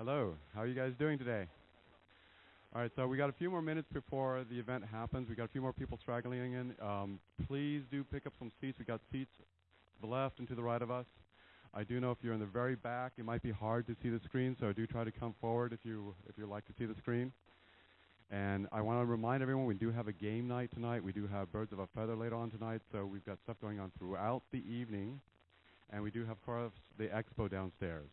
Hello, how are you guys doing today? All right, so we got a few more minutes before the event happens. We got a few more people straggling in. Please do pick up some seats. We got seats to the left and to the right of us. I do know if you're in the very back, it might be hard to see the screen, so do try to come forward if you like to see the screen. And I want to remind everyone we do have a game night tonight. We do have Birds of a Feather later on tonight, so we've got stuff going on throughout the evening. And we do have, of course, the Expo downstairs.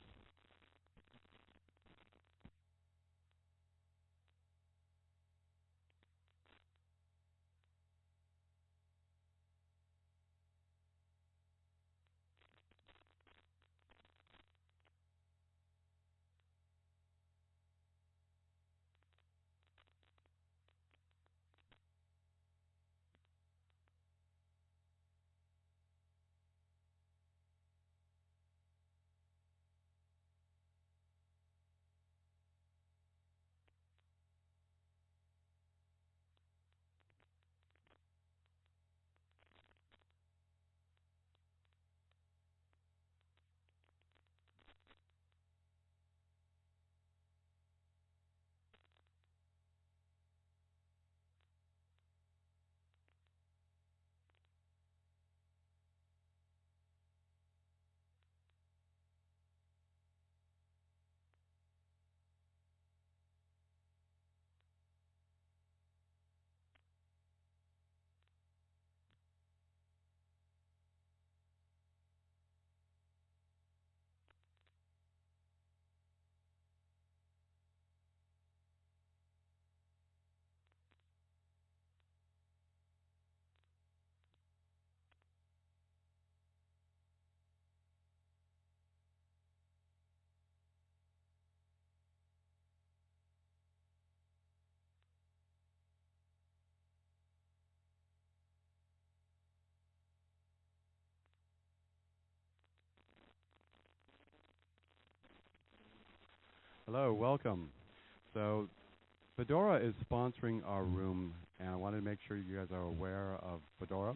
Hello, welcome. So Fedora is sponsoring our room, and I wanted to make sure you guys are aware of Fedora.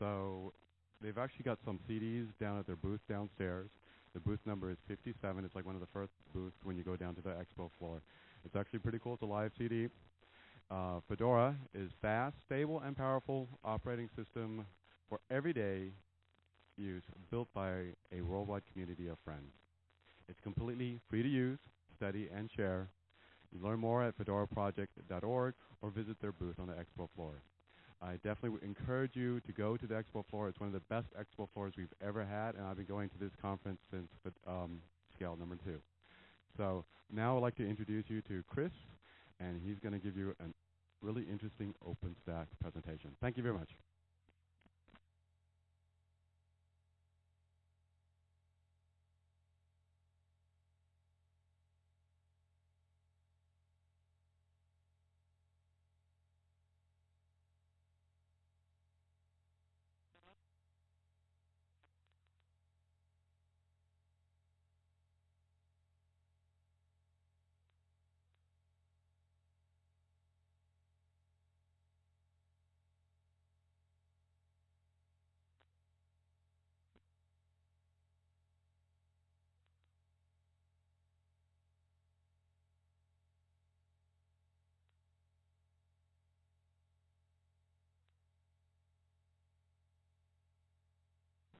So they've actually got some CDs down at their booth downstairs. The booth number is 57. It's like one of the first booths when you go down to the expo floor. It's actually pretty cool. It's a live CD. Fedora is fast, stable, and powerful operating system for everyday use, built by a worldwide community of friends. It's completely free to use, study, and share. You learn more at fedoraproject.org or visit their booth on the expo floor. I definitely would encourage you to go to the expo floor. It's one of the best expo floors we've ever had, and I've been going to this conference since scale number 2. So now I'd like to introduce you to Chris, and he's going to give you a really interesting OpenStack presentation. Thank you very much.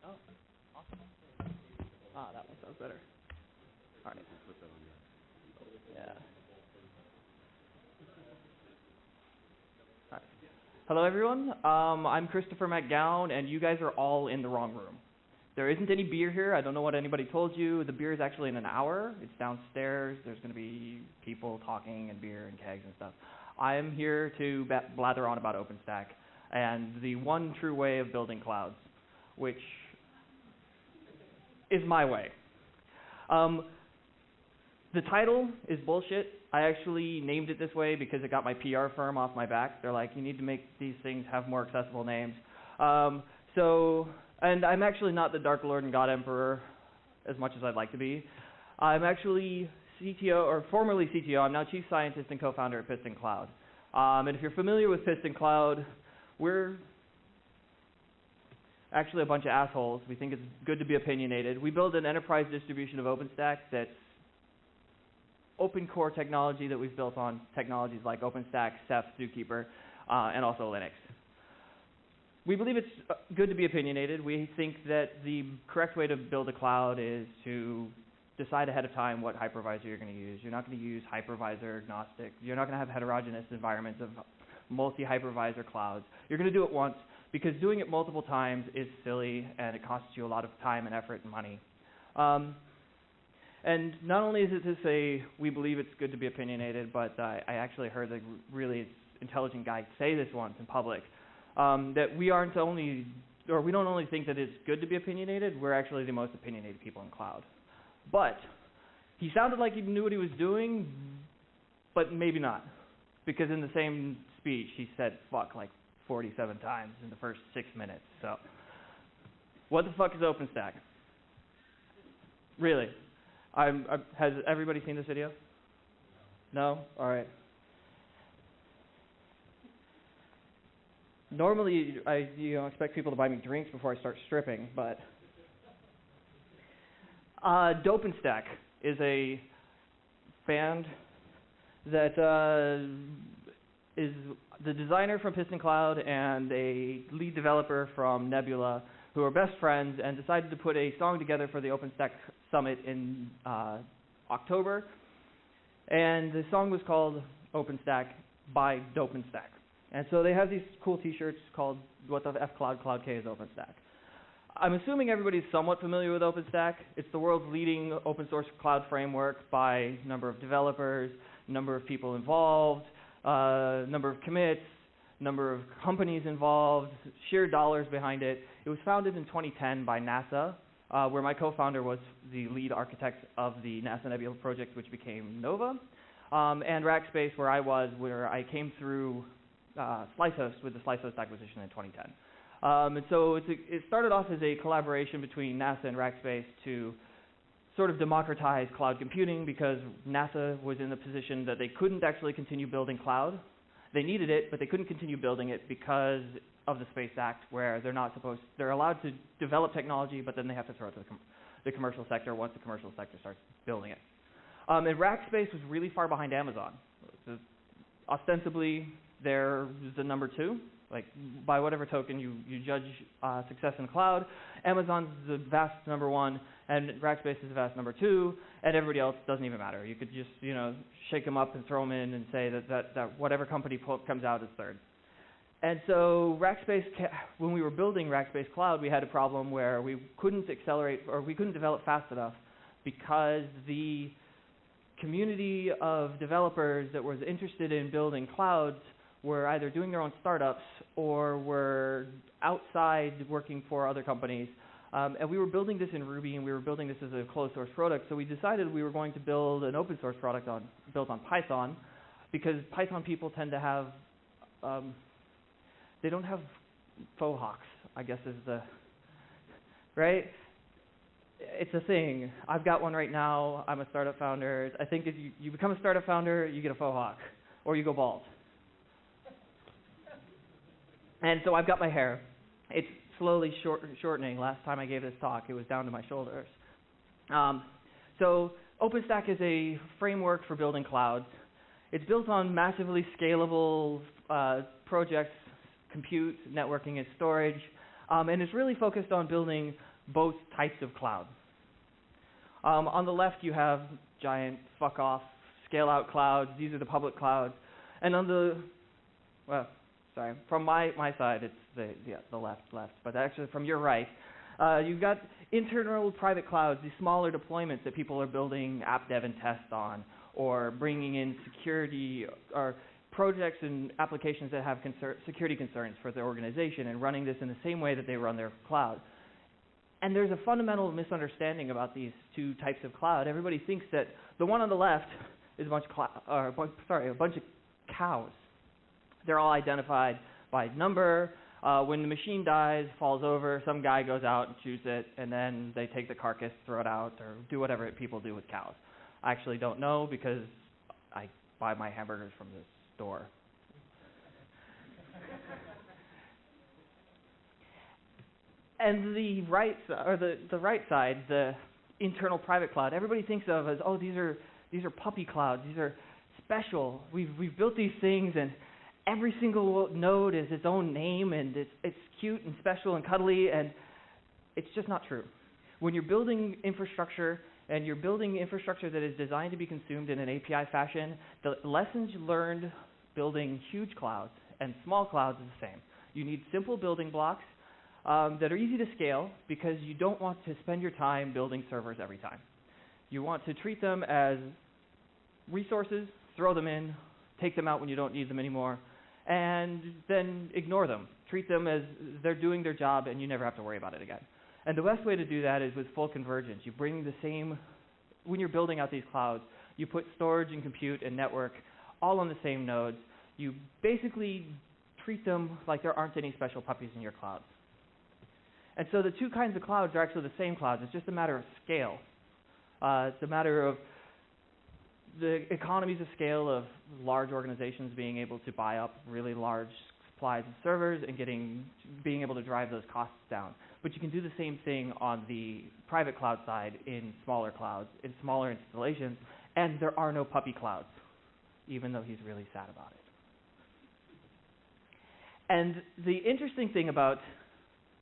Oh, awesome. That one sounds better. All right. Yeah. All right. Hello, everyone. I'm Christopher MacGown, and you guys are all in the wrong room. There isn't any beer here. I don't know what anybody told you. The beer is actually in an hour. It's downstairs. There's going to be people talking and beer and kegs and stuff. I am here to blather on about OpenStack and the one true way of building clouds, which is my way. The title is bullshit. I actually named it this way because it got my PR firm off my back. They're like, you need to make these things have more accessible names. And I'm actually not the Dark Lord and God Emperor as much as I'd like to be. I'm actually CTO, or formerly CTO. I'm now Chief Scientist and Co-founder at Piston Cloud. And if you're familiar with Piston Cloud, we're actually a bunch of assholes. We think it's good to be opinionated. We build an enterprise distribution of OpenStack that's open core technology that we've built on technologies like OpenStack, Ceph, Zookeeper, and also Linux. We believe it's good to be opinionated. We think that the correct way to build a cloud is to decide ahead of time what hypervisor you're going to use. You're not going to use hypervisor agnostic. You're not going to have heterogeneous environments of multi-hypervisor clouds. You're going to do it once, because doing it multiple times is silly and it costs you a lot of time and effort and money. And not only is it to say we believe it's good to be opinionated, but I actually heard a really intelligent guy say this once in public, that we don't only think that it's good to be opinionated, we're actually the most opinionated people in cloud. But he sounded like he knew what he was doing, but maybe not, because in the same speech he said fuck like 47 times in the first 6 minutes. So, what the fuck is OpenStack? Really? Has everybody seen this video? No? All right. Normally, I expect people to buy me drinks before I start stripping, but OpenStack is a band that is the designer from Piston Cloud and a lead developer from Nebula, who are best friends and decided to put a song together for the OpenStack Summit in October. And the song was called OpenStack by OpenStack. And so they have these cool t-shirts called What the F Cloud, Cloud K is OpenStack. I'm assuming everybody's somewhat familiar with OpenStack. It's the world's leading open source cloud framework by number of developers, number of people involved, number of commits, number of companies involved, sheer dollars behind it. It was founded in 2010 by NASA, where my co-founder was the lead architect of the NASA Nebula project, which became NOVA, and Rackspace, where I came through SliceHost with the SliceHost acquisition in 2010. And so it started off as a collaboration between NASA and Rackspace to sort of democratize cloud computing, because NASA was in the position that they couldn't actually continue building cloud. They needed it, but they couldn't continue building it because of the Space Act, where they're allowed to develop technology, but then they have to throw it to the commercial sector once the commercial sector starts building it. And Rackspace was really far behind Amazon. So ostensibly, they're the number 2. Like, by whatever token you judge success in cloud, Amazon's the vast number 1, and Rackspace is the vast number 2, and everybody else doesn't even matter. You could just, shake them up and throw them in and say that whatever company comes out is third. And so Rackspace, when we were building Rackspace Cloud, we had a problem where we couldn't accelerate, or we couldn't develop fast enough, because the community of developers that was interested in building clouds were either doing their own startups or were outside working for other companies. And we were building this in Ruby, and we were building this as a closed source product. So we decided we were going to build an open source product built on Python, because Python people tend to have, they don't have faux hawks, I guess is the, right? It's a thing. I've got one right now. I'm a startup founder. I think if you become a startup founder, you get a faux hawk, or you go bald. And so I've got my hair. It's slowly shortening. Last time I gave this talk, it was down to my shoulders. So OpenStack is a framework for building clouds. It's built on massively scalable projects, compute, networking, and storage. And it's really focused on building both types of cloud. On the left, you have giant fuck-off, scale-out clouds. These are the public clouds. And on the, from my side, it's the left. But actually, from your right, you've got internal private clouds, these smaller deployments that people are building app dev and test on, or bringing in security, or projects and applications that have security concerns for their organization, and running this in the same way that they run their cloud. And there's a fundamental misunderstanding about these two types of cloud. Everybody thinks that the one on the left is a bunch of cows. They're all identified by number. When the machine dies, falls over, some guy goes out and shoots it, and then they take the carcass, throw it out, or do whatever people do with cows. I actually don't know, because I buy my hamburgers from this store. And the right side, the internal private cloud, everybody thinks of as, oh, these are These are puppy clouds. These are special. We've built these things, and every single node is its own name, and it's cute and special and cuddly, and it's just not true. When you're building infrastructure, and you're building infrastructure that is designed to be consumed in an API fashion, the lessons you learned building huge clouds and small clouds is the same. You need simple building blocks that are easy to scale because you don't want to spend your time building servers every time. You want to treat them as resources, throw them in, take them out when you don't need them anymore, and then ignore them. Treat them as they're doing their job and you never have to worry about it again. And the best way to do that is with full convergence. You bring the same, when you're building out these clouds, you put storage and compute and network all on the same nodes. You basically treat them like there aren't any special puppies in your clouds. And so the two kinds of clouds are actually the same clouds. It's just a matter of scale. It's a matter of the economies of scale of large organizations being able to buy up really large supplies of servers and being able to drive those costs down. But you can do the same thing on the private cloud side in smaller clouds, in smaller installations, and there are no puppy clouds, even though he's really sad about it. And the interesting thing about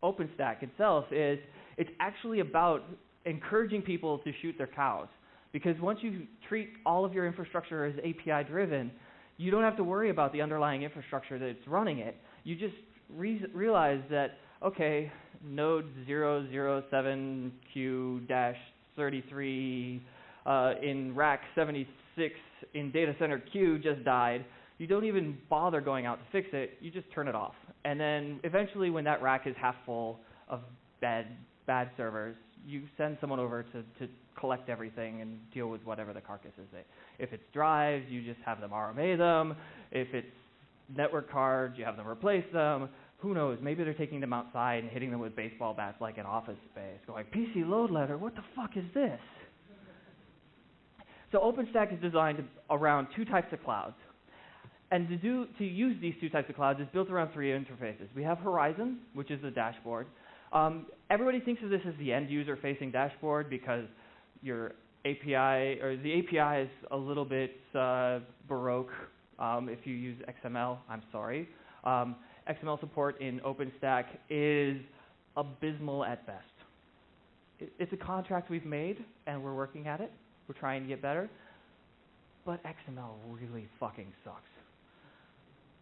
OpenStack itself is it's actually about encouraging people to shoot their cows. Because once you treat all of your infrastructure as API driven, you don't have to worry about the underlying infrastructure that's running it. You just realize that, okay, node 007Q-33 in rack 76 in data center Q just died. You don't even bother going out to fix it. You just turn it off. And then eventually when that rack is half full of bad servers, you send someone over to collect everything and deal with whatever the carcass is. If it's drives, you just have them RMA them. If it's network cards, you have them replace them. Who knows? Maybe they're taking them outside and hitting them with baseball bats like in Office Space, going, PC load letter, what the fuck is this? So OpenStack is designed around two types of clouds. And to use these two types of clouds is built around three interfaces. We have Horizon, which is the dashboard. Everybody thinks of this as the end user facing dashboard because your API, or the API is a little bit baroque if you use XML. I'm sorry. XML support in OpenStack is abysmal at best. It's a contract we've made, and we're working at it. We're trying to get better. But XML really fucking sucks.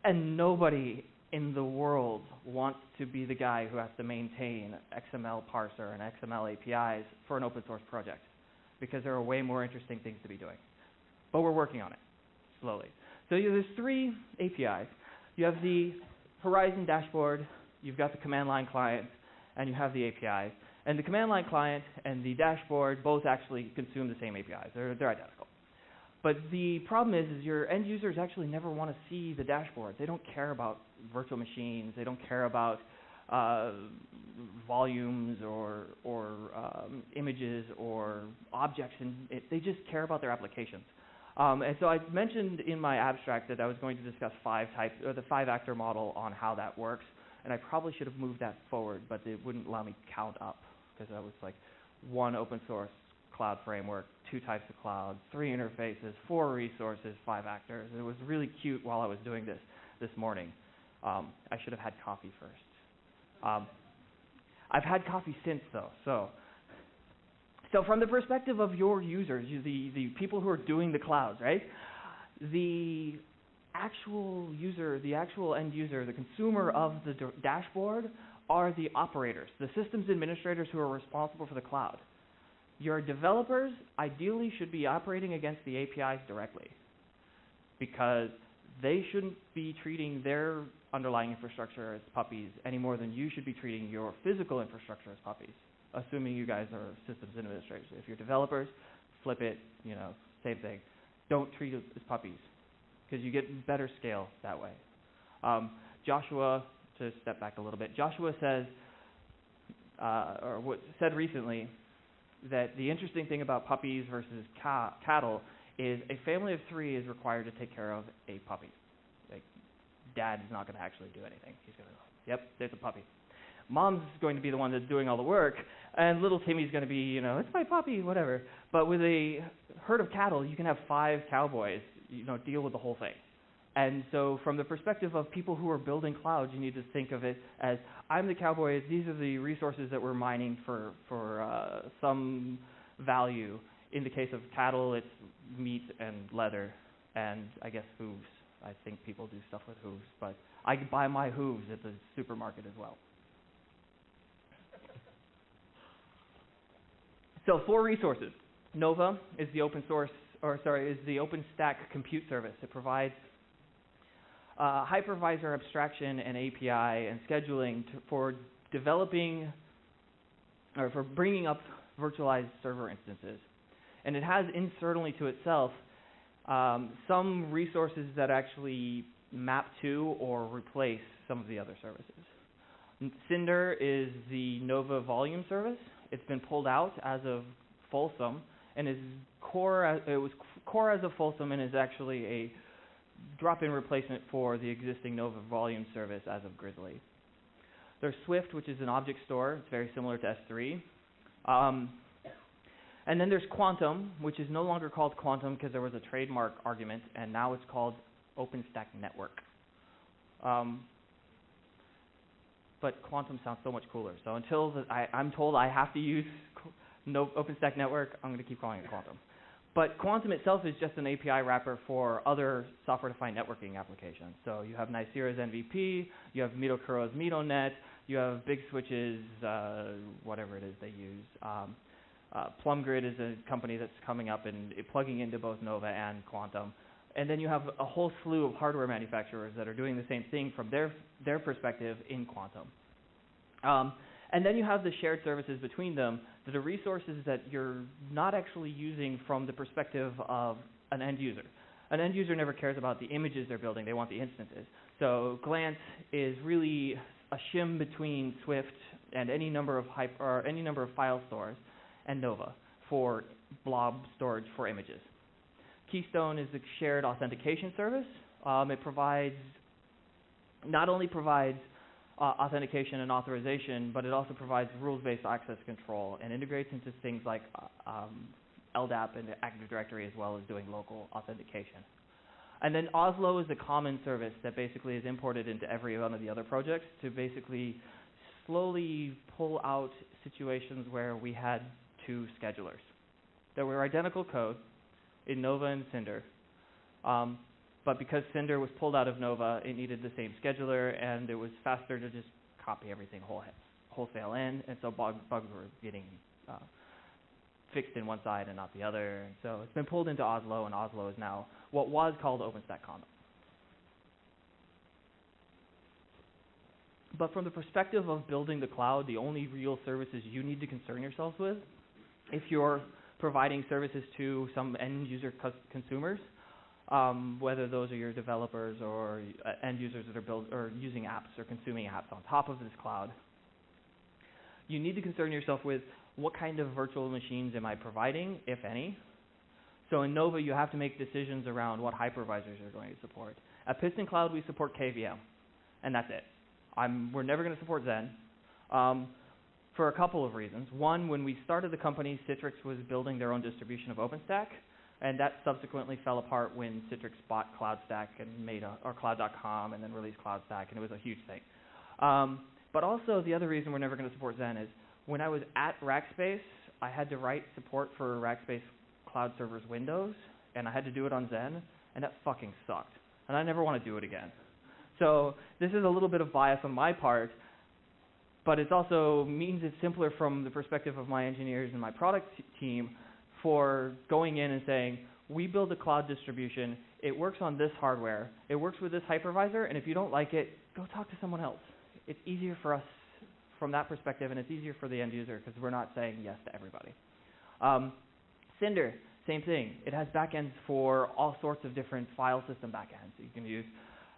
And nobody in the world wants to be the guy who has to maintain XML parser and XML APIs for an open source project, because there are way more interesting things to be doing. But we're working on it, slowly. So there's three APIs. You have the Horizon dashboard, you've got the command line client, and you have the APIs. And the command line client and the dashboard both actually consume the same APIs. They're identical. But the problem is your end users actually never want to see the dashboard. They don't care about virtual machines. They don't care about volumes or images or objects. They just care about their applications. And so I mentioned in my abstract that I was going to discuss the 5-actor model on how that works. And I probably should have moved that forward, but it wouldn't allow me to count up, because that was like one open source cloud framework, 2 types of cloud, 3 interfaces, 4 resources, 5 actors. It was really cute while I was doing this morning. I should have had coffee first. I've had coffee since, though. So from the perspective of your users, the people who are doing the clouds, right? The actual user, the actual end user, the consumer of the dashboard are the operators, the systems administrators who are responsible for the cloud. Your developers ideally should be operating against the APIs directly, because they shouldn't be treating their underlying infrastructure as puppies any more than you should be treating your physical infrastructure as puppies, assuming you guys are systems administrators. If you're developers, flip it, same thing. Don't treat it as puppies, because you get better scale that way. Joshua, to step back a little bit, Joshua says, said recently, that the interesting thing about puppies versus cattle is a family of 3 is required to take care of a puppy. Like, dad is not going to actually do anything. He's going to, yep, there's a puppy. Mom's going to be the one that's doing all the work, and little Timmy's going to be, it's my puppy, whatever. But with a herd of cattle, you can have 5 cowboys, deal with the whole thing. And so from the perspective of people who are building clouds, you need to think of it as, I'm the cowboy, these are the resources that we're mining for some value. In the case of cattle, it's meat and leather, and I guess hooves. I think people do stuff with hooves, but I buy my hooves at the supermarket as well. So 4 resources. Nova is the the OpenStack compute service. It provides hypervisor abstraction and API and scheduling for developing or for bringing up virtualized server instances. And it has internally to itself some resources that actually map to or replace some of the other services. Cinder is the Nova volume service. It's been pulled out as of Folsom and it was core as of Folsom and is actually a drop-in replacement for the existing Nova volume service as of Grizzly. There's Swift, which is an object store. It's very similar to S3. And then there's Quantum, which is no longer called Quantum because there was a trademark argument, and now it's called OpenStack Network. But Quantum sounds so much cooler. So until I'm told I have to use OpenStack Network, I'm going to keep calling it Quantum. But Quantum itself is just an API wrapper for other software-defined networking applications. So you have Nicira's NVP, you have Mitokuro's MitoNet, you have Big Switch's whatever it is they use. PlumGrid is a company that's coming up and plugging into both Nova and Quantum. And then you have a whole slew of hardware manufacturers that are doing the same thing from their perspective in Quantum. And then you have the shared services between them that are resources that you're not actually using from the perspective of an end user. An end user never cares about the images they're building, they want the instances. So Glance is really a shim between Swift and any number of file stores and Nova for blob storage for images. Keystone is a shared authentication service. It not only provides authentication and authorization, but it also provides rules-based access control and integrates into things like LDAP and Active Directory as well as doing local authentication. And then Oslo is a common service that basically is imported into every one of the other projects to basically slowly pull out situations where we had 2 schedulers. There were identical code in Nova and Cinder, but because Cinder was pulled out of Nova, it needed the same scheduler, and it was faster to just copy everything wholesale in, and so bugs were getting fixed in one side and not the other. And so it's been pulled into Oslo, and Oslo is now what was called OpenStack Common. But from the perspective of building the cloud, the only real services you need to concern yourselves with, if you're providing services to some end user consumers, whether those are your developers or end users that are using apps or consuming apps on top of this cloud, you need to concern yourself with what kind of virtual machines am I providing, if any. So in Nova, you have to make decisions around what hypervisors you're going to support. At Piston Cloud, we support KVM, and that's it. We're never going to support Zen for a couple of reasons. One, when we started the company, Citrix was building their own distribution of OpenStack, and that subsequently fell apart when Citrix bought CloudStack and made or Cloud.com and then released CloudStack, and it was a huge thing. But also, the other reason we're never going to support Zen is when I was at Rackspace, I had to write support for Rackspace Cloud Servers Windows, and I had to do it on Zen, and that fucking sucked. And I never want to do it again. So this is a little bit of bias on my part, but it also means it's simpler from the perspective of my engineers and my product team for going in and saying, we build a cloud distribution, it works on this hardware, it works with this hypervisor, and if you don't like it, go talk to someone else. It's easier for us from that perspective, and it's easier for the end user because we're not saying yes to everybody. Cinder, same thing. It has backends for all sorts of different file system backends. You can use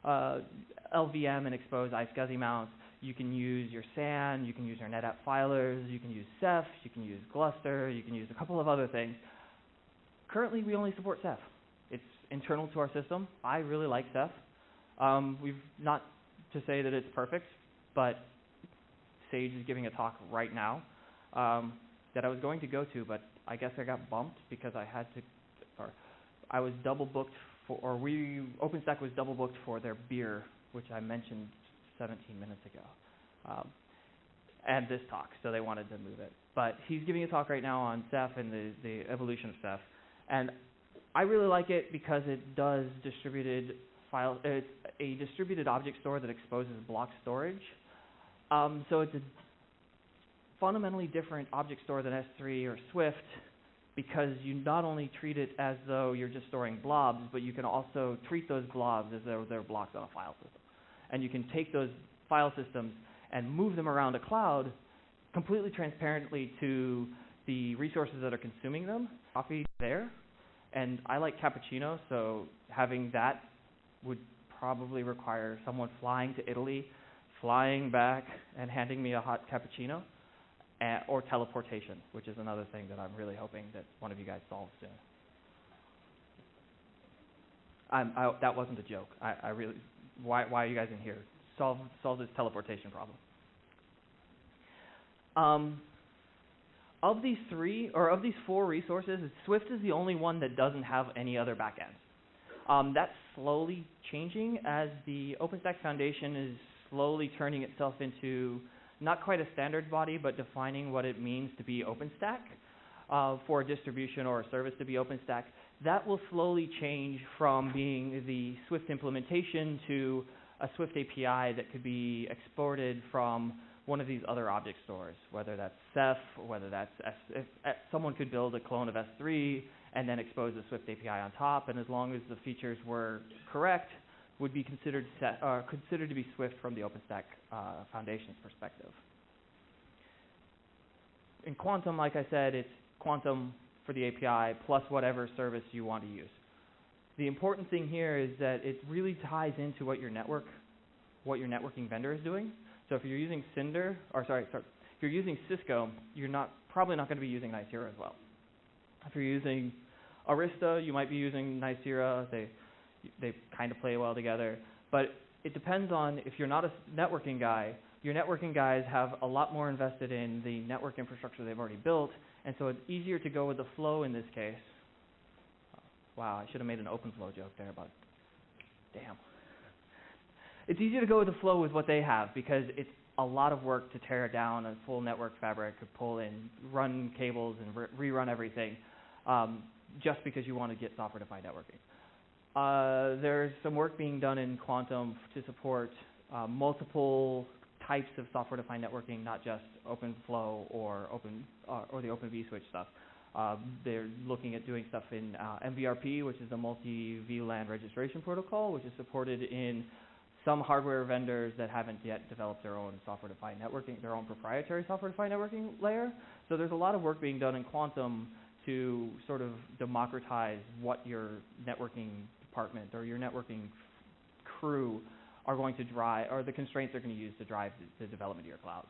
LVM and expose iSCSI mounts. You can use your SAN, you can use your NetApp filers, you can use Ceph, you can use Gluster, you can use a couple of other things. Currently, we only support Ceph. It's internal to our system. I really like Ceph. We've not to say that it's perfect, but Sage is giving a talk right now that I was going to go to, but I guess I got bumped because I had to or I was double booked for, or OpenStack was double booked for their beer, which I mentioned 17 minutes ago, and this talk, so they wanted to move it. But he's giving a talk right now on Ceph and the evolution of Ceph, and I really like it because it does distributed file. It's a distributed object store that exposes block storage. So it's a fundamentally different object store than S3 or Swift, because you not only treat it as though you're just storing blobs, but you can also treat those blobs as though they're blocks on a file system. And you can take those file systems and move them around a cloud completely transparently to the resources that are consuming them. Coffee there. And I like cappuccino, so having that would probably require someone flying to Italy, flying back, and handing me a hot cappuccino. Or teleportation, which is another thing that I'm really hoping that one of you guys solves soon. That wasn't a joke. I really, why are you guys in here? Solve this teleportation problem. Of these four resources, Swift is the only one that doesn't have any other backends. That's slowly changing as the OpenStack Foundation is slowly turning itself into not quite a standards body, but defining what it means to be OpenStack for a distribution or a service to be OpenStack. That will slowly change from being the Swift implementation to a Swift API that could be exported from one of these other object stores, whether that's Ceph, or whether that's someone could build a clone of S3 and then expose the Swift API on top, and as long as the features were correct, would be considered to be Swift from the OpenStack Foundation's perspective. In Quantum, like I said, it's Quantum for the API plus whatever service you want to use. The important thing here is that it really ties into what your networking vendor is doing. So if you're using if you're using Cisco, you're probably not going to be using Nicira as well. If you're using Arista, you might be using Nicira. They kind of play well together, but it depends on if you're not a networking guy. Your networking guys have a lot more invested in the network infrastructure they've already built, and so it's easier to go with the flow in this case. Wow, I should have made an OpenFlow joke there, but damn. It's easier to go with the flow with what they have because it's a lot of work to tear down a full network fabric, to pull in, run cables, and rerun everything, just because you want to get software-defined networking. There's some work being done in Quantum to support multiple types of software-defined networking, not just OpenFlow or the Open vSwitch stuff. They're looking at doing stuff in MVRP, which is the multi-VLAN registration protocol, which is supported in some hardware vendors that haven't yet developed their own software-defined networking, their own proprietary software-defined networking layer. So there's a lot of work being done in Quantum to sort of democratize what your networking department or your networking crew are going to drive, or the constraints they're going to use to drive the development of your cloud.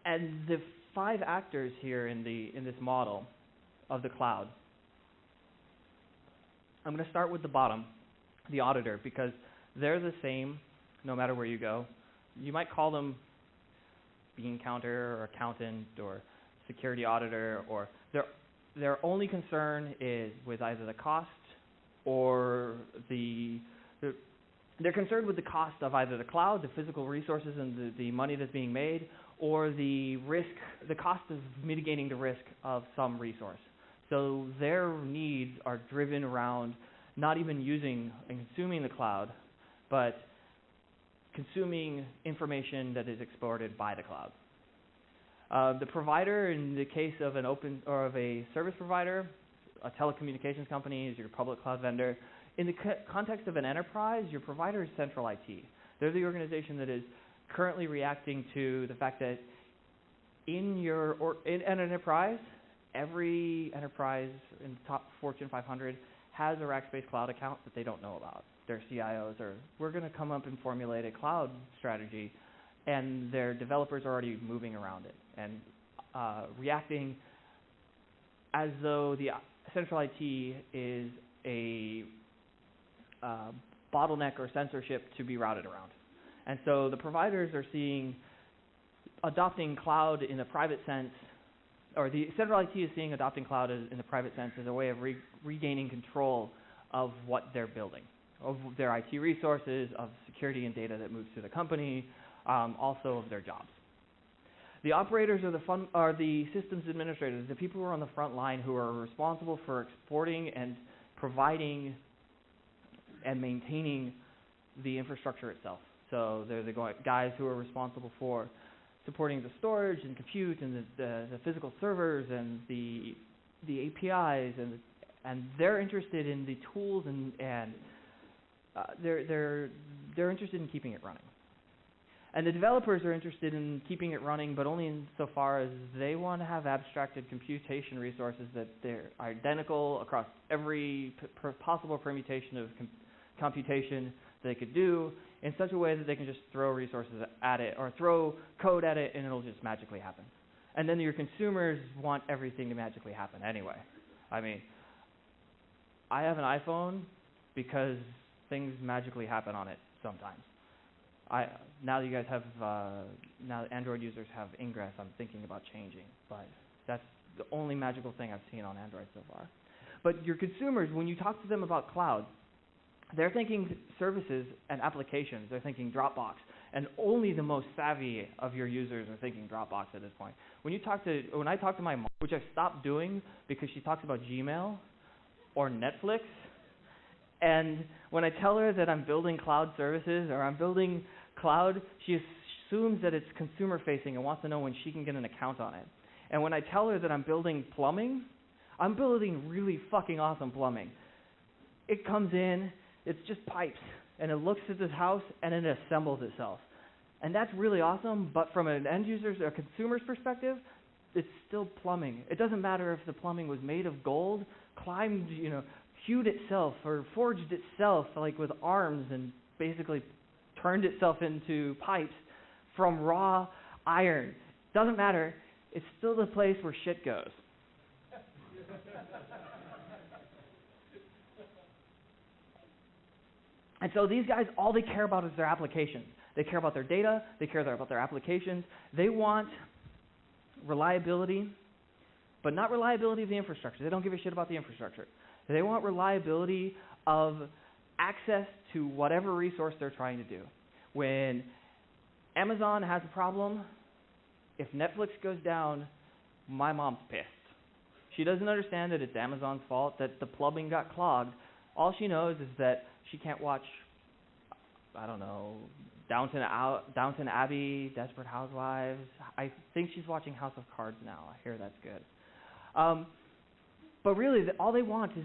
And the 5 actors here in this model of the cloud, I'm going to start with the bottom, the auditor, because they're the same no matter where you go. You might call them bean counter or accountant or security auditor, or their only concern is with either the cost or they're concerned with the cost of either the cloud, the physical resources and the money that's being made, or the risk, the cost of mitigating the risk of some resource. So their needs are driven around not even using and consuming the cloud, but consuming information that is exported by the cloud. The provider, in the case of an of a service provider, a telecommunications company is your public cloud vendor. In the context of an enterprise, your provider is central IT. They're the organization that is currently reacting to the fact that in an enterprise, every enterprise in the top Fortune 500 has a Rackspace cloud account that they don't know about. Their CIOs are, we're going to come up and formulate a cloud strategy, and their developers are already moving around it and reacting as though the central IT is a bottleneck or censorship to be routed around. And so the providers are adopting cloud in a private sense or the central IT is seeing adopting cloud as, in the private sense as a way of regaining control of what they're building, of their IT resources, of security and data that moves through the company, also of their jobs. The operators are the systems administrators, the people who are on the front line who are responsible for exporting and providing and maintaining the infrastructure itself. So they're the guys who are responsible for supporting the storage and compute and the physical servers and the APIs, and they're interested in the tools and they're interested in keeping it running. And the developers are interested in keeping it running, but only insofar as they want to have abstracted computation resources that they're identical across every possible permutation of computation they could do in such a way that they can just throw resources at it or throw code at it and it'll just magically happen. And then your consumers want everything to magically happen anyway. I mean, I have an iPhone because things magically happen on it sometimes. Now that you guys have, now that Android users have Ingress, I'm thinking about changing, but that's the only magical thing I've seen on Android so far. But your consumers, when you talk to them about cloud, they're thinking services and applications. They're thinking Dropbox, and only the most savvy of your users are thinking Dropbox at this point. When I talk to my mom, which I've stopped doing because she talks about Gmail or Netflix, and when I tell her that I'm building cloud services or I'm building cloud, she assumes that it's consumer-facing and wants to know when she can get an account on it. And when I tell her that I'm building plumbing, I'm building really fucking awesome plumbing. It comes in, it's just pipes, and it looks at this house, and it assembles itself. And that's really awesome, but from an end user's or consumer's perspective, it's still plumbing. It doesn't matter if the plumbing was made of gold, climbed, hewed itself or forged itself like with arms and basically turned itself into pipes from raw iron. Doesn't matter. It's still the place where shit goes. And so these guys, all they care about is their applications. They care about their data. They care about their applications. They want reliability, but not reliability of the infrastructure. They don't give a shit about the infrastructure. They want reliability of access to whatever resource they're trying to do. When Amazon has a problem, if Netflix goes down, my mom's pissed. She doesn't understand that it's Amazon's fault, that the plumbing got clogged. All she knows is that she can't watch, I don't know, Downton Abbey, Desperate Housewives. I think she's watching House of Cards now. I hear that's good. But really, all they want is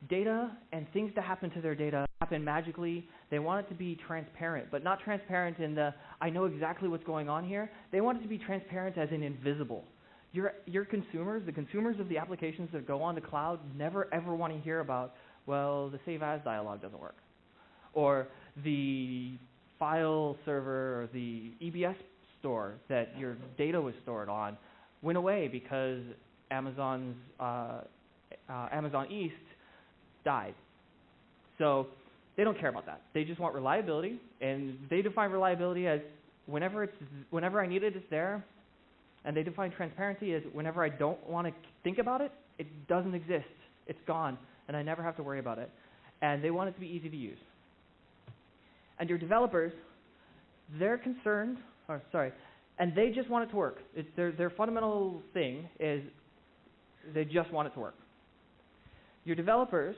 data and things to happen to their data, happen magically. They want it to be transparent, but not transparent in the, I know exactly what's going on here. They want it to be transparent as in invisible. Your consumers, the consumers of the applications that go on to cloud, never ever want to hear about, well, the save as dialog doesn't work. Or the file server or the EBS store that your data was stored on went away because Amazon East died. So they don't care about that. They just want reliability, and they define reliability as whenever I need it, it's there. And they define transparency as whenever I don't want to think about it, it doesn't exist. It's gone, and I never have to worry about it. And they want it to be easy to use. And your developers, they're concerned, and they just want it to work. It's their fundamental thing is they just want it to work. Your developers,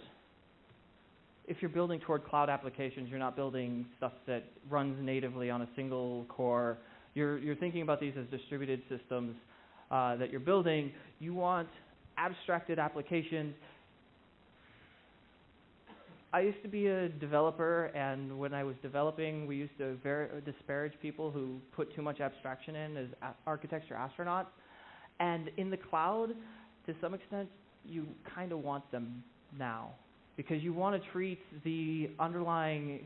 if you're building toward cloud applications, you're not building stuff that runs natively on a single core. You're thinking about these as distributed systems that you're building. You want abstracted applications. I used to be a developer, and when I was developing, we used to disparage people who put too much abstraction in as architecture astronauts. And in the cloud, to some extent, you kind of want them now, because you want to treat the underlying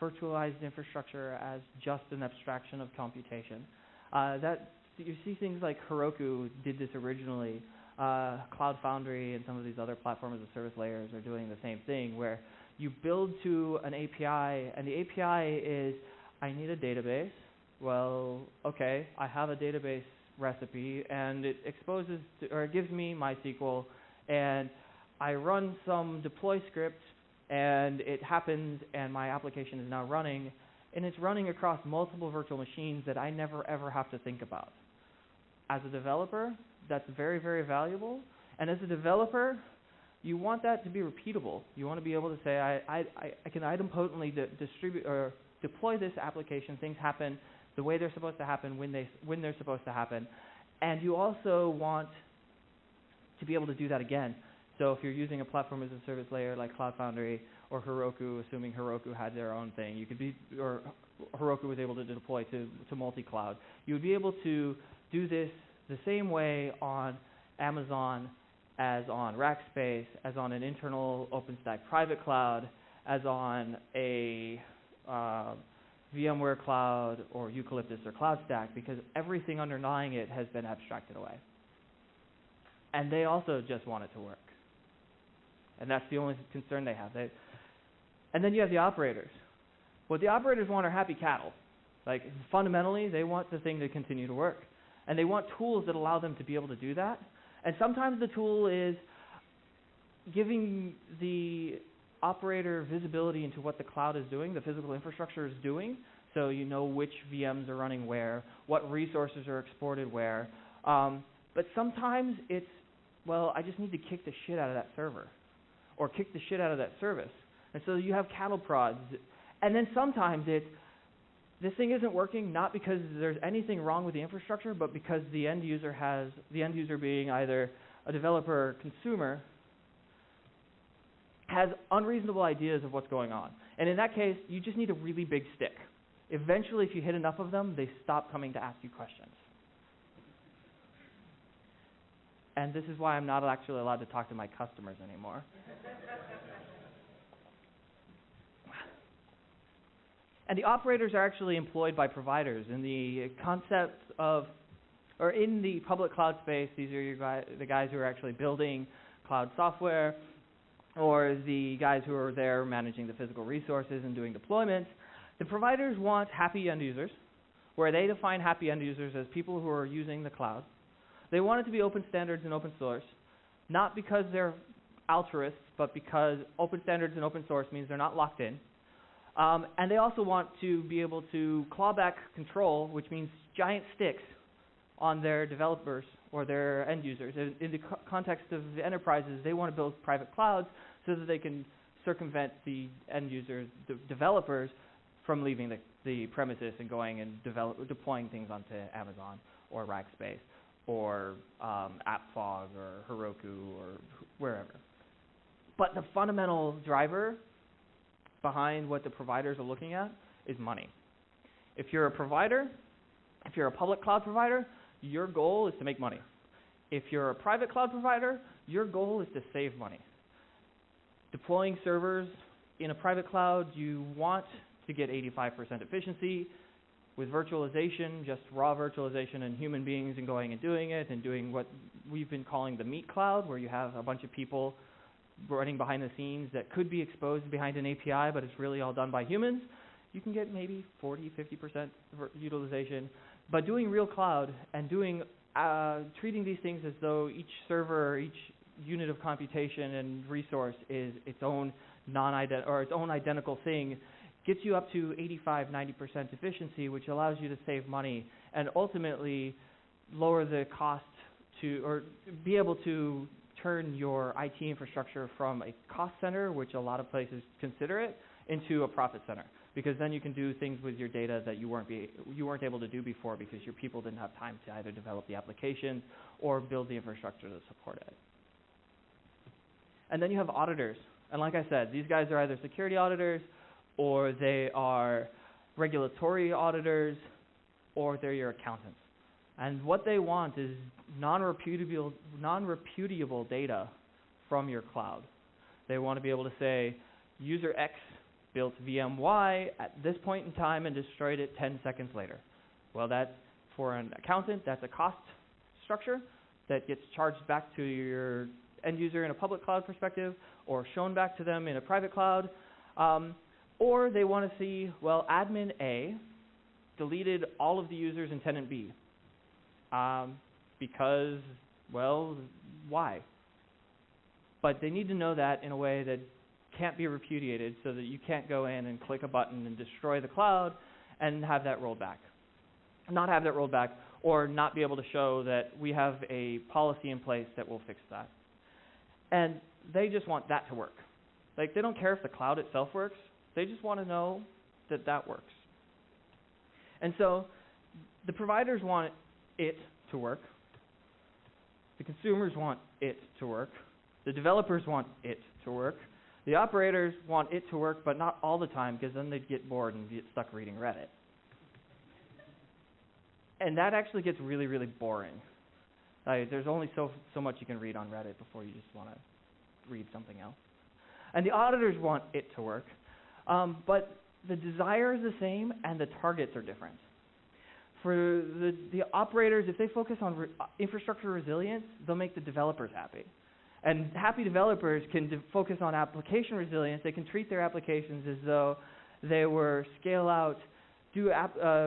virtualized infrastructure as just an abstraction of computation. You see things like Heroku did this originally. Cloud Foundry and some of these other platform as a service layers are doing the same thing, where you build to an API, and the API is, I need a database. Well, okay, I have a database recipe, and it exposes or it gives me MySQL, and I run some deploy script, and it happens, and my application is now running, and it's running across multiple virtual machines that I never ever have to think about. As a developer, that's very, very valuable, and as a developer, you want that to be repeatable. You want to be able to say, I can idempotently distribute or deploy this application. Things happen the way they're supposed to happen when they're supposed to happen. And you also want to be able to do that again. So if you're using a platform as a service layer like Cloud Foundry or Heroku, assuming Heroku had their own thing, you could be, or Heroku was able to deploy to multi-cloud, you would be able to do this the same way on Amazon as on Rackspace, as on an internal OpenStack private cloud, as on a VMware cloud or Eucalyptus or CloudStack, because everything underlying it has been abstracted away. And they also just want it to work. And that's the only concern they have. And then you have the operators. What the operators want are happy cattle. Like, fundamentally, they want the thing to continue to work. And they want tools that allow them to be able to do that. And sometimes the tool is giving the operator visibility into what the cloud is doing, the physical infrastructure is doing, so you know which VMs are running where, what resources are exported where. But sometimes it's, well, I just need to kick the shit out of that server or kick the shit out of that service. And so you have cattle prods. And then sometimes it's, this thing isn't working not because there's anything wrong with the infrastructure, but because the end user being either a developer or consumer, has unreasonable ideas of what's going on. And in that case, you just need a really big stick. Eventually, if you hit enough of them, they stop coming to ask you questions. And this is why I'm not actually allowed to talk to my customers anymore. And the operators are actually employed by providers. In the concept of, or in the public cloud space, these are the guys who are actually building cloud software, or the guys who are there managing the physical resources and doing deployments. The providers want happy end users, where they define happy end users as people who are using the cloud. They want it to be open standards and open source, not because they're altruists, but because open standards and open source means they're not locked in. And they also want to be able to claw back control, which means giant sticks on their developers or their end users. In the context of the enterprises, they want to build private clouds so that they can circumvent the end users, the developers, from leaving the premises and going and deploying things onto Amazon or Rackspace or AppFog or Heroku or wherever. But the fundamental driver behind what the providers are looking at is money. If you're a provider, if you're a public cloud provider, your goal is to make money. If you're a private cloud provider, your goal is to save money. Deploying servers in a private cloud, you want to get 85% efficiency. With virtualization, just raw virtualization and human beings and going and doing what we've been calling the meat cloud, where you have a bunch of people running behind the scenes that could be exposed behind an API, but it's really all done by humans, you can get maybe 40, 50% utilization. But doing real cloud and treating these things as though each server, each unit of computation and resource is its own identical thing, gets you up to 85, 90% efficiency, which allows you to save money and ultimately lower the cost or be able to turn your IT infrastructure from a cost center, which a lot of places consider it, into a profit center. Because then you can do things with your data that you weren't able to do before because your people didn't have time to either develop the application or build the infrastructure to support it. And then you have auditors. And like I said, these guys are either security auditors, or they are regulatory auditors, or they're your accountants. And what they want is non-repudiable data from your cloud. They want to be able to say, user X built VM Y at this point in time and destroyed it 10 seconds later. Well, that, for an accountant, that's a cost structure that gets charged back to your end user in a public cloud perspective, or shown back to them in a private cloud. Or they want to see, well, admin A deleted all of the users in tenant B. because, well, why? But they need to know that in a way that can't be repudiated, so that you can't go in and click a button and destroy the cloud and have that rolled back. Not have that rolled back, or not be able to show that we have a policy in place that will fix that. And they just want that to work. Like, they don't care if the cloud itself works. They just want to know that that works. And so the providers want it to work. The consumers want it to work. The developers want it to work. The operators want it to work, but not all the time, because then they'd get bored and get stuck reading Reddit. And that actually gets really, really boring. There's only so much you can read on Reddit before you just want to read something else. And the auditors want it to work, but the desire is the same and the targets are different. For the operators, if they focus on infrastructure resilience, they'll make the developers happy. And happy developers can focus on application resilience. They can treat their applications as though they were scale out, do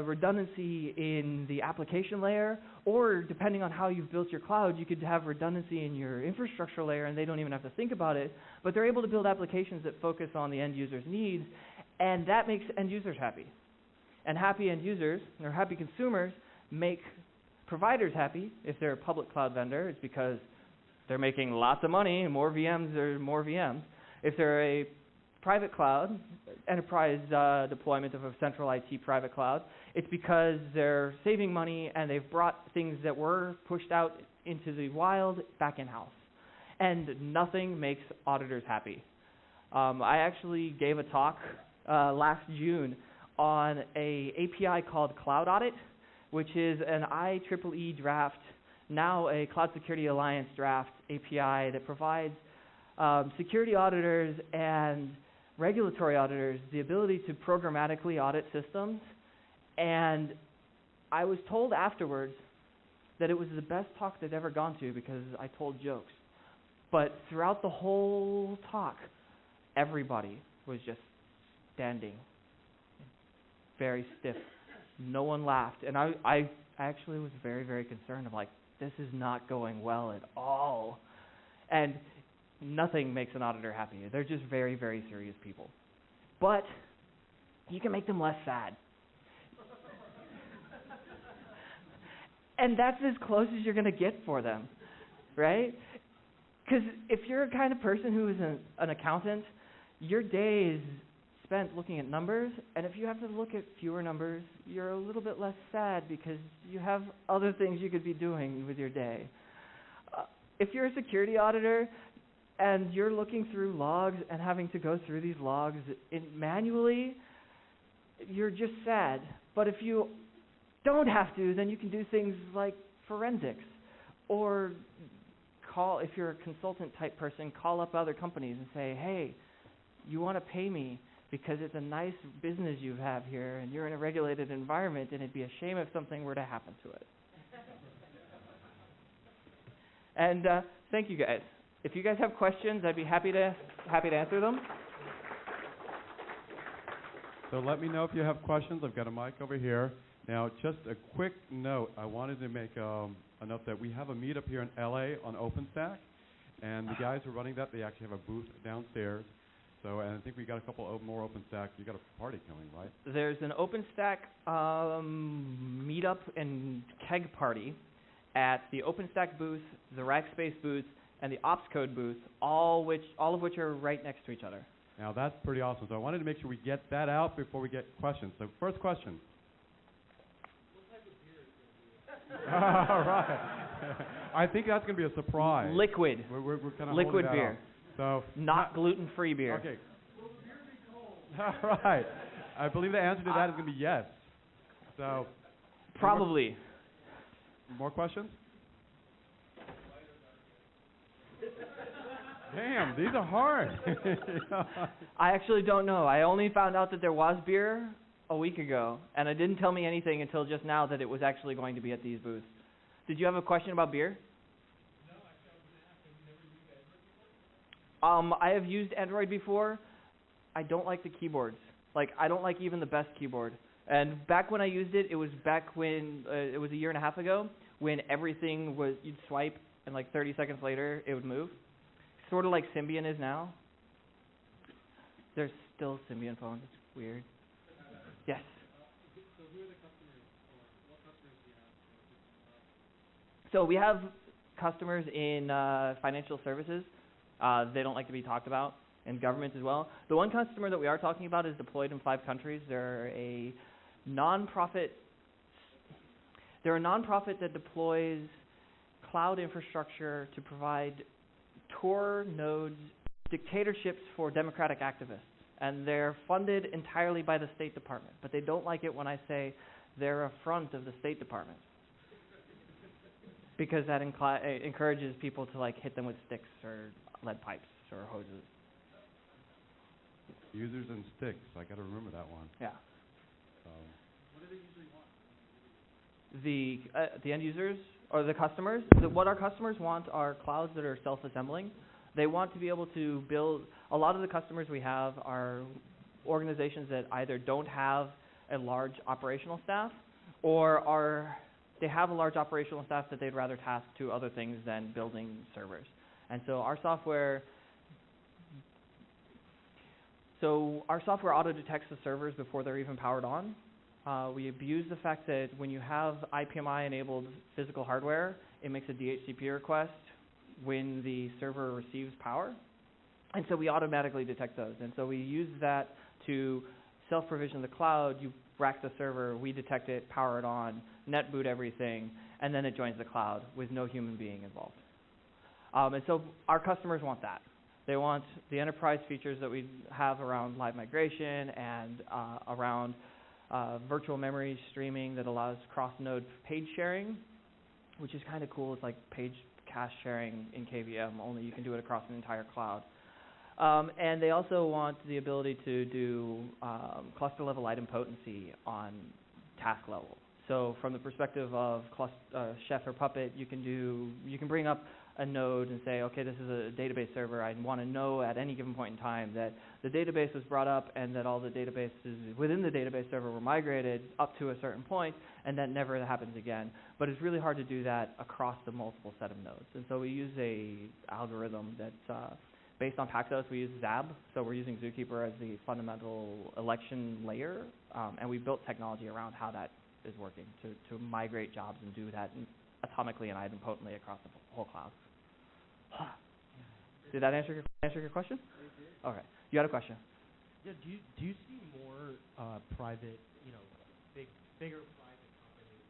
redundancy in the application layer, or depending on how you've built your cloud, you could have redundancy in your infrastructure layer and they don't even have to think about it. But they're able to build applications that focus on the end user's needs, and that makes end users happy. And happy end users, or happy consumers, make providers happy. If they're a public cloud vendor, it's because they're making lots of money, and more VMs are more VMs. If they're a private cloud, enterprise deployment of a central IT private cloud, it's because they're saving money and they've brought things that were pushed out into the wild back in-house. And nothing makes auditors happy. I actually gave a talk last June on an API called Cloud Audit, which is an IEEE draft, now a Cloud Security Alliance draft API that provides security auditors and regulatory auditors the ability to programmatically audit systems. And I was told afterwards that it was the best talk they'd ever gone to because I told jokes. But throughout the whole talk, everybody was just standing, very stiff. No one laughed. And I actually was very, very concerned. I'm like, this is not going well at all. And nothing makes an auditor happy. They're just very, very serious people. But you can make them less sad. And that's as close as you're going to get for them, right? Because if you're a kind of person who is an accountant, your day is spent looking at numbers, and if you have to look at fewer numbers, you're a little bit less sad because you have other things you could be doing with your day. If you're a security auditor and you're looking through logs and having to go through these logs manually, you're just sad. But if you don't have to, then you can do things like forensics, or if you're a consultant type person, call up other companies and say, hey, you want to pay me because it's a nice business you have here and you're in a regulated environment and it'd be a shame if something were to happen to it. And thank you guys. If you guys have questions, I'd be happy to answer them. So let me know if you have questions. I've got a mic over here. Now, just a quick note. I wanted to make a note that we have a meetup here in LA on OpenStack, and the guys who are running that, they actually have a booth downstairs. So, and I think we got a couple more OpenStack. You got a party coming, right? There's an OpenStack meetup and keg party at the OpenStack booth, the Rackspace booth, and the OpsCode booth, all of which are right next to each other. Now that's pretty awesome. So I wanted to make sure we get that out before we get questions. So first question. What type of beer is going to be? All right. I think that's going to be a surprise. Liquid. We're kind of liquid beer. Up. So not gluten-free beer. Okay. Will beer be cold? All right. I believe the answer to that is going to be yes. So. Probably. More questions? Damn, these are hard. I actually don't know. I only found out that there was beer a week ago, and it didn't tell me anything until just now that it was actually going to be at these booths. Did you have a question about beer? No, actually, I was going to ask, have you never used Android before? I have used Android before. I don't like the keyboards. Like, I don't like even the best keyboard. And back when I used it, it was back when, it was a year and a half ago, when everything was, you'd swipe and like 30 seconds later it would move. Sort of like Symbian is now. There's still Symbian phones. It's weird. Yes? So who are the customers, or what customers do you have? So we have customers in financial services. They don't like to be talked about. And government as well. The one customer that we are talking about is deployed in 5 countries. They're a nonprofit. They're a nonprofit that deploys cloud infrastructure to provide Tor nodes dictatorships for democratic activists. And they're funded entirely by the State Department. But they don't like it when I say they're a front of the State Department. Because that encourages people to like hit them with sticks or lead pipes or hoses. Users and sticks. I got to remember that one. Yeah. So. What do they usually want? The end users or the customers? What our customers want are clouds that are self-assembling. They want to be able to build. A lot of the customers we have are organizations that either don't have a large operational staff or they have a large operational staff that they'd rather task to other things than building servers. And so our software auto-detects the servers before they're even powered on. We abuse the fact that when you have IPMI-enabled physical hardware, it makes a DHCP request when the server receives power. And so we automatically detect those. And so we use that to self-provision the cloud. You rack the server, we detect it, power it on, net boot everything, and then it joins the cloud with no human being involved. And so our customers want that. They want the enterprise features that we have around live migration and around virtual memory streaming that allows cross-node page sharing, which is kind of cool. It's like page cache sharing in KVM, only you can do it across an entire cloud. And they also want the ability to do cluster-level idempotency on task level. So from the perspective of Chef or Puppet, you can bring up a node and say, okay, this is a database server. I want to know at any given point in time that the database was brought up and that all the databases within the database server were migrated up to a certain point, and that never happens again. But it's really hard to do that across the multiple set of nodes. And so we use a algorithm that's based on Paxos. We use ZAB, so we're using Zookeeper as the fundamental election layer, and we built technology around how that is working to migrate jobs and do that atomically and idempotently across the whole cloud. Did that answer your question? It did. Okay. You had a question? Yeah. Do you see more private, bigger private companies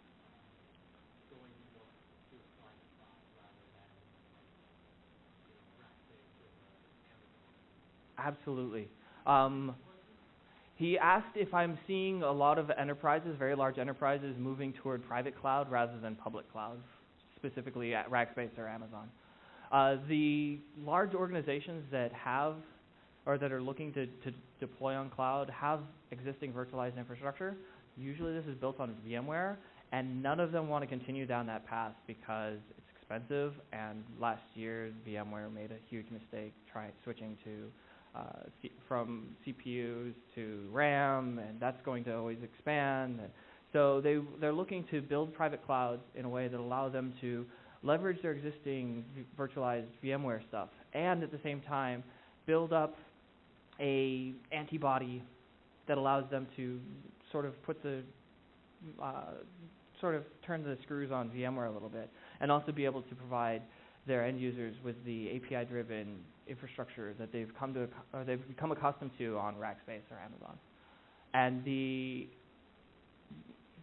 going more to a private cloud rather than rack-based with Amazon? Absolutely. He asked if I'm seeing a lot of enterprises, very large enterprises, moving toward private cloud rather than public cloud, specifically at Rackspace or Amazon. The large organizations that have or that are looking to deploy on cloud have existing virtualized infrastructure. Usually this is built on VMware, and none of them want to continue down that path because it's expensive, and last year VMware made a huge mistake switching to from CPUs to RAM, and that's going to always expand. So they're looking to build private clouds in a way that allow them to leverage their existing virtualized VMware stuff, and at the same time build up a antibody that allows them to sort of turn the screws on VMware a little bit, and also be able to provide their end users with the API-driven infrastructure that they've become accustomed to on Rackspace or Amazon. And the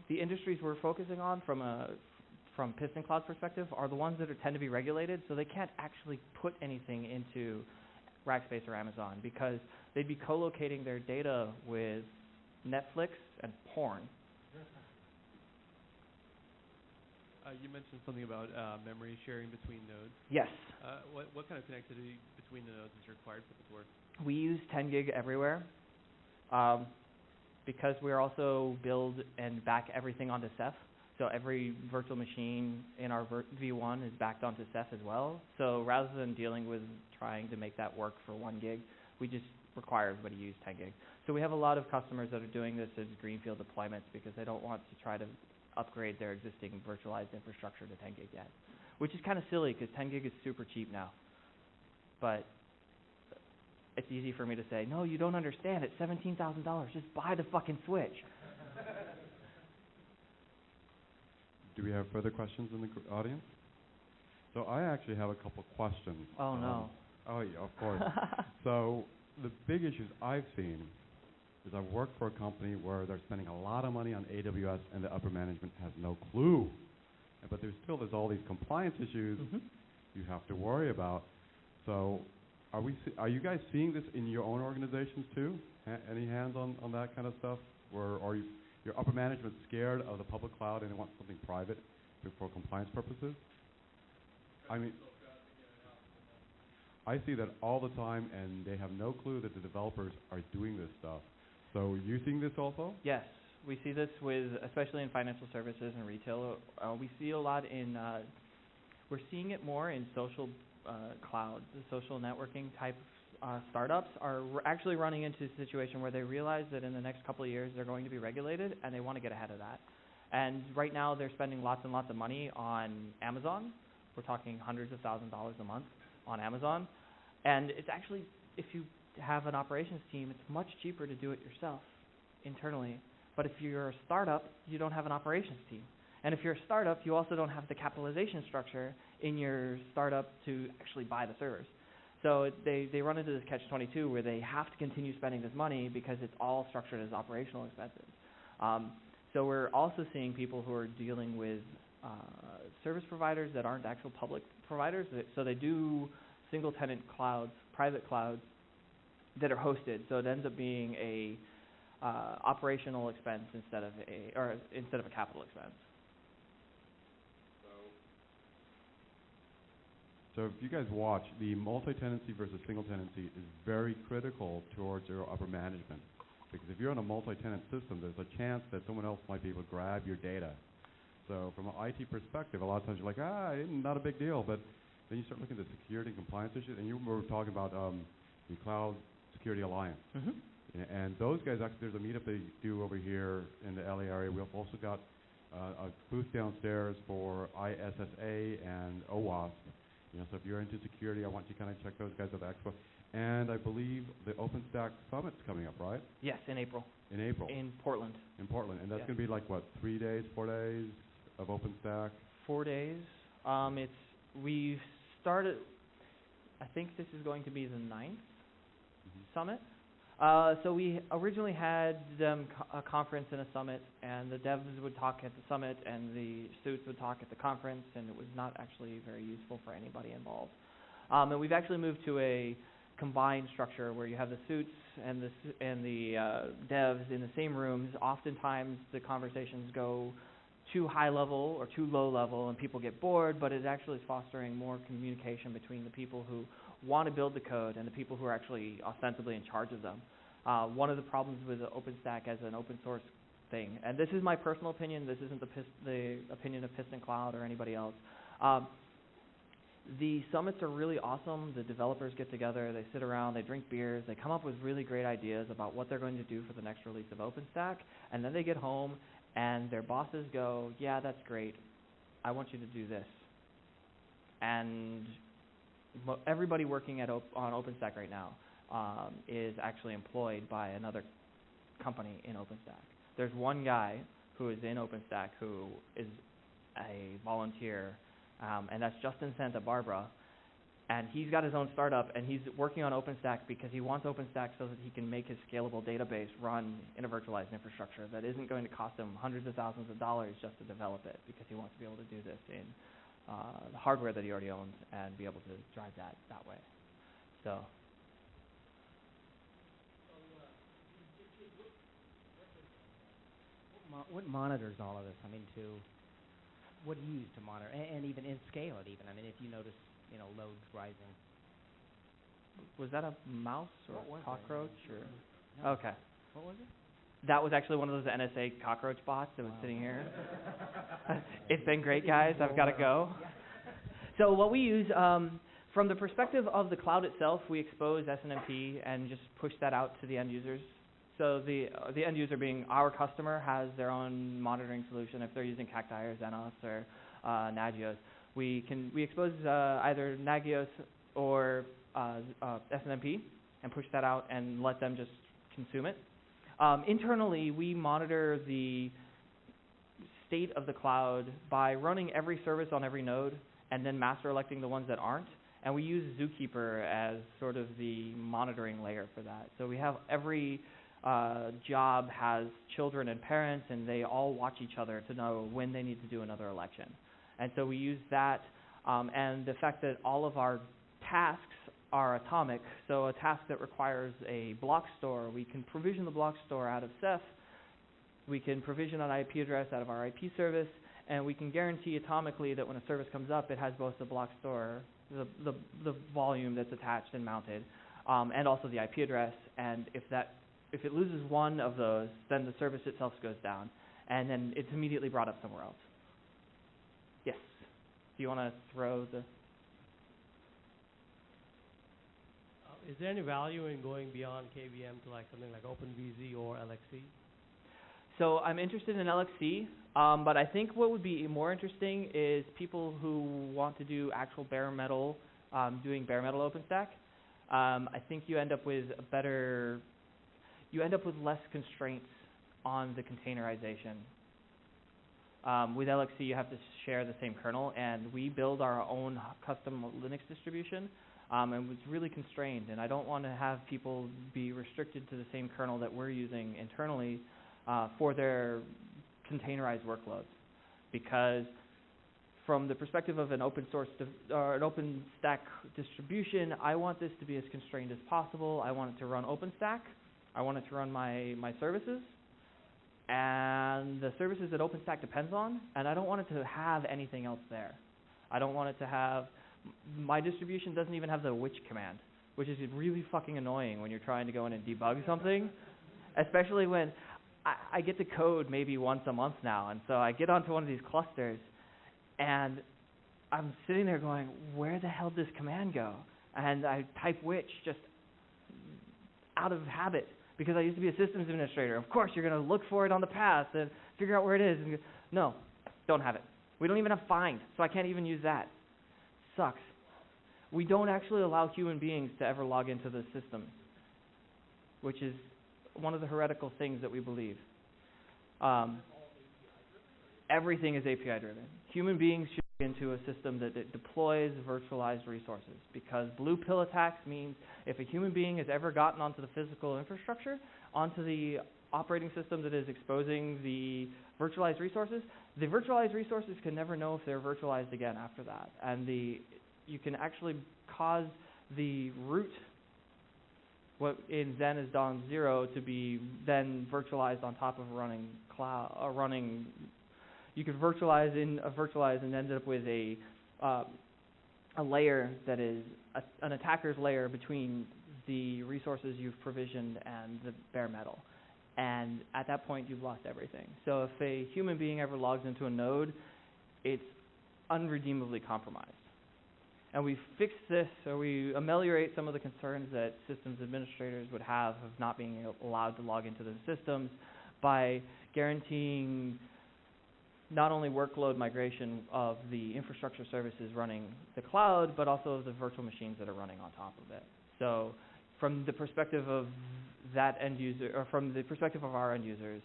industries we're focusing on from Piston Cloud perspective are the ones that tend to be regulated, so they can't actually put anything into Rackspace or Amazon because they'd be co-locating their data with Netflix and porn. You mentioned something about memory sharing between nodes. Yes. What kind of connectivity between the nodes is required for this to work? We use 10 gig everywhere because we also build and back everything onto Ceph. So every virtual machine in our V1 is backed onto Ceph as well. So rather than dealing with trying to make that work for 1 gig, we just require everybody to use 10 gig. So we have a lot of customers that are doing this as greenfield deployments because they don't want to try to upgrade their existing virtualized infrastructure to 10 gig yet, which is kind of silly because 10 gig is super cheap now. But it's easy for me to say, no, you don't understand. It's $17,000. Just buy the fucking switch. Do we have further questions in the audience? So I actually have a couple questions. Oh, no. Oh, yeah, of course. So the big issues I've seen is I've worked for a company where they're spending a lot of money on AWS and the upper management has no clue. But there's all these compliance issues you have to worry about. So are you guys seeing this in your own organizations too? Any hands on that kind of stuff? Or are your upper management scared of the public cloud and they want something private for compliance purposes? I mean, I see that all the time, and they have no clue that the developers are doing this stuff. So you seeing this also? Yes, we see this especially in financial services and retail. We see a lot we're seeing it more in social clouds. The social networking type startups are actually running into a situation where they realize that in the next couple of years they're going to be regulated, and they want to get ahead of that. And right now they're spending lots and lots of money on Amazon. We're talking hundreds of thousands of dollars a month on Amazon. And it's actually, if you have an operations team, it's much cheaper to do it yourself internally. But if you're a startup, you don't have an operations team. And if you're a startup, you also don't have the capitalization structure in your startup to actually buy the servers. So they run into this catch-22 where they have to continue spending this money because it's all structured as operational expenses. So we're also seeing people who are dealing with service providers that aren't actual public providers. So they do single-tenant clouds, private clouds that are hosted. So it ends up being a operational expense instead of a capital expense. So if you guys watch, the multi-tenancy versus single-tenancy is very critical towards your upper management. Because if you're on a multi-tenant system, there's a chance that someone else might be able to grab your data. So from an IT perspective, a lot of times you're like, not a big deal. But then you start looking at the security and compliance issues, and you were talking about the Cloud Security Alliance. And those guys, actually, there's a meetup they do over here in the LA area. We've also got a booth downstairs for ISSA and OWASP. So if you're into security, I want you to kind of check those guys at the Expo. And I believe the OpenStack Summit's coming up, right? Yes, in April. In April. In Portland. In Portland. And that's going to be like, what, 3 days, 4 days of OpenStack? 4 days. We've started, I think this is going to be the 9th summit. So we originally had them a conference and a summit, and the devs would talk at the summit, and the suits would talk at the conference, and it was not actually very useful for anybody involved. And we've actually moved to a combined structure where you have the suits and the devs in the same rooms. Oftentimes the conversations go too high level or too low level, and people get bored, but it actually is fostering more communication between the people who want to build the code and the people who are actually ostensibly in charge of them. One of the problems with the OpenStack as an open source thing, and this is my personal opinion, this isn't the opinion of Piston Cloud or anybody else. The summits are really awesome. The developers get together, they sit around, they drink beers, they come up with really great ideas about what they're going to do for the next release of OpenStack, and then they get home and their bosses go, yeah, that's great, I want you to do this. And everybody working on OpenStack right now is actually employed by another company in OpenStack. There's one guy who is in OpenStack who is a volunteer, and that's Justin Santa Barbara. And he's got his own startup, and he's working on OpenStack because he wants OpenStack so that he can make his scalable database run in a virtualized infrastructure that isn't going to cost him hundreds of thousands of dollars just to develop it, because he wants to be able to do this in the hardware that he already owns and be able to drive that way. So. What monitors all of this? I mean, what do you use to monitor, and even in scale it even? I mean, if you notice, loads rising. Was that a mouse or a cockroach? No. Okay. What was it? That was actually one of those NSA cockroach bots that was sitting here. It's been great, guys. I've got to go. So what we use, from the perspective of the cloud itself, we expose SNMP and just push that out to the end users So the end user, being our customer, has their own monitoring solution. If they're using Cacti or Xenos or Nagios, we expose either Nagios or SNMP and push that out and let them just consume it. Internally, we monitor the state of the cloud by running every service on every node and then master electing the ones that aren't. And we use Zookeeper as sort of the monitoring layer for that. So we have every job has children and parents, and they all watch each other to know when they need to do another election. And so we use that, and the fact that all of our tasks are atomic. So a task that requires a block store, we can provision the block store out of Ceph. We can provision an IP address out of our IP service, and we can guarantee atomically that when a service comes up, it has both the block store, the volume that's attached and mounted, and also the IP address. And if it loses one of those, then the service itself goes down, and then it's immediately brought up somewhere else. Yes. Do you want to throw the? Is there any value in going beyond KVM to like something like OpenVZ or LXC? So I'm interested in LXC, but I think what would be more interesting is people who want to do actual bare metal, doing bare metal OpenStack. I think you end up with less constraints on the containerization. With LXC, you have to share the same kernel, and we build our own custom Linux distribution, and it's really constrained. And I don't want to have people be restricted to the same kernel that we're using internally for their containerized workloads, because from the perspective of an open source or an OpenStack distribution, I want this to be as constrained as possible. I want it to run OpenStack. I want it to run my services and the services that OpenStack depends on, and I don't want it to have anything else there. I don't want it to have, my distribution doesn't even have the which command, which is really fucking annoying when you're trying to go in and debug something, especially when I get to code maybe once a month now, and so I get onto one of these clusters, and I'm sitting there going, where the hell did this command go? And I type which just out of habit, because I used to be a systems administrator. Of course, you're going to look for it on the path and figure out where it is. And no, don't have it. We don't even have find, so I can't even use that. Sucks. We don't actually allow human beings to ever log into the system, which is one of the heretical things that we believe. Everything is API driven. Human beings should be into a system that deploys virtualized resources, because blue pill attacks means if a human being has ever gotten onto the physical infrastructure, onto the operating system that is exposing the virtualized resources, the virtualized resources can never know if they're virtualized again after that. And you can actually cause the root, what in Zen is DOM 0, to be then virtualized on top of running cloud, you could virtualize and end up with a layer that is an attacker's layer between the resources you've provisioned and the bare metal. And at that point, you've lost everything. So if a human being ever logs into a node, it's unredeemably compromised. And we fix this, or we ameliorate some of the concerns that systems administrators would have of not being allowed to log into the systems by guaranteeing not only workload migration of the infrastructure services running the cloud, but also the virtual machines that are running on top of it. So from the perspective of that end user, or from the perspective of our end users,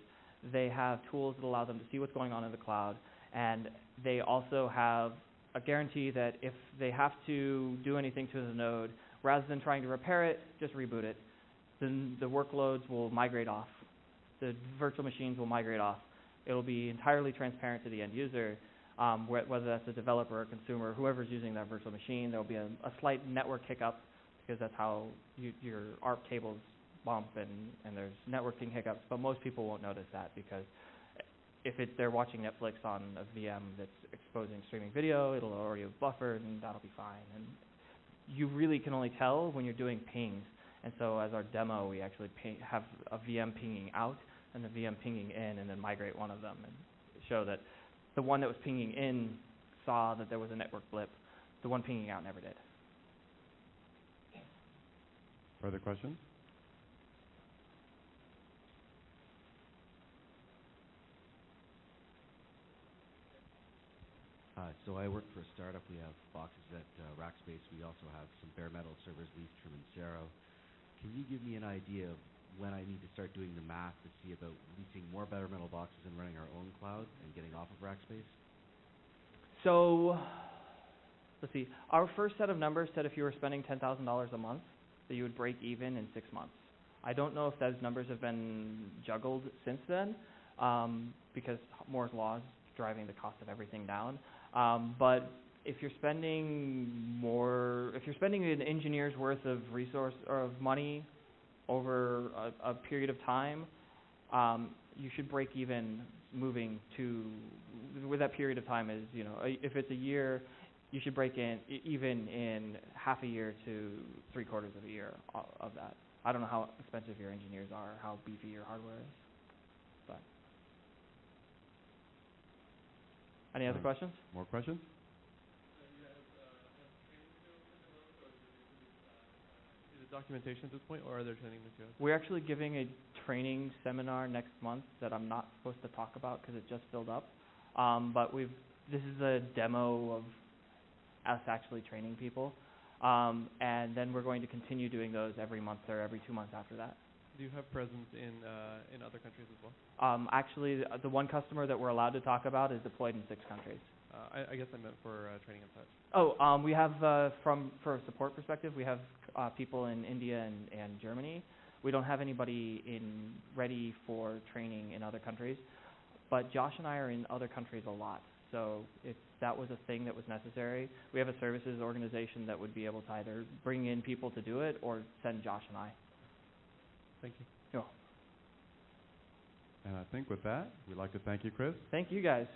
they have tools that allow them to see what's going on in the cloud, and they also have a guarantee that if they have to do anything to the node, rather than trying to repair it, just reboot it. Then the workloads will migrate off. The virtual machines will migrate off. It will be entirely transparent to the end user, whether that's a developer or a consumer, whoever's using that virtual machine. There will be a slight network hiccup, because that's how your ARP cables bump, and there's networking hiccups. But most people won't notice that, because if they're watching Netflix on a VM that's exposing streaming video, it'll already have buffered, and that'll be fine. And you really can only tell when you're doing pings. And so as our demo, we actually have a VM pinging out and the VM pinging in, and then migrate one of them and show that the one that was pinging in saw that there was a network blip. The one pinging out never did. Further questions? So I work for a startup. We have boxes at Rackspace. We also have some bare metal servers, Leaf, Trim, and Zero. Can you give me an idea of when I need to start doing the math to see about leasing more bare metal boxes and running our own cloud and getting off of Rackspace? So, let's see. Our first set of numbers said if you were spending $10,000 a month, that you would break even in 6 months. I don't know if those numbers have been juggled since then, because Moore's Law is driving the cost of everything down. But if you're spending an engineer's worth of resource or of money over a period of time, you should break even moving to, where that period of time is, if it's a year, you should break even in half a year to 3/4 of a year of that. I don't know how expensive your engineers are, how beefy your hardware is, but. Any other questions? More questions? Is it documentation at this point, or are there training materials? We're actually giving a training seminar next month that I'm not supposed to talk about because it just filled up. But this is a demo of us actually training people. And then we're going to continue doing those every month or every 2 months after that. Do you have presence in other countries as well? Actually, the one customer that we're allowed to talk about is deployed in 6 countries. I guess I meant for training and such. Oh, we have, for a support perspective, we have people in India and Germany. We don't have anybody ready for training in other countries. But Josh and I are in other countries a lot. So if that was a thing that was necessary, we have a services organization that would be able to either bring in people to do it or send Josh and I. Thank you. Sure. And I think with that, we'd like to thank you, Chris. Thank you guys.